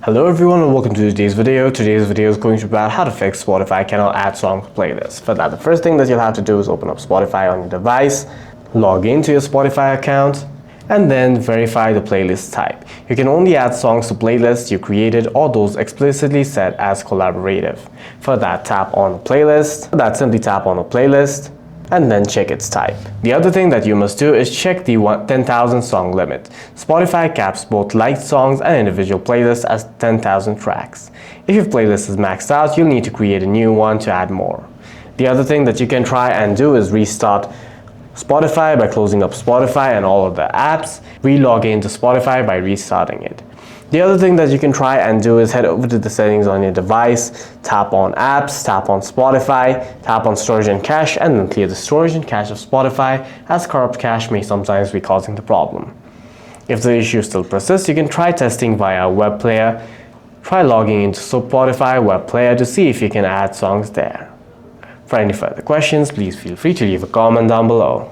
Hello everyone and welcome to today's video. Today's video is going to be about how to fix Spotify cannot add songs to playlists. For that, the first thing that you'll have to do is open up Spotify on your device, log into your Spotify account, and then verify the playlist type. You can only add songs to playlists you created or those explicitly set as collaborative. For that, tap on the playlist. For that, simply tap on the playlist and then check its type. The other thing that you must do is check the 10,000 song limit. Spotify caps both liked songs and individual playlists as 10,000 tracks. If your playlist is maxed out, you'll need to create a new one to add more. The other thing that you can try and do is restart Spotify by closing up Spotify and all of the apps, re-log into Spotify by restarting it. The other thing that you can try and do is head over to the settings on your device, tap on apps, tap on Spotify, tap on storage and cache, and then clear the storage and cache of Spotify, as corrupt cache may sometimes be causing the problem. If the issue still persists, you can try testing via a web player. Try logging into Spotify web player to see if you can add songs there. For any further questions, please feel free to leave a comment down below.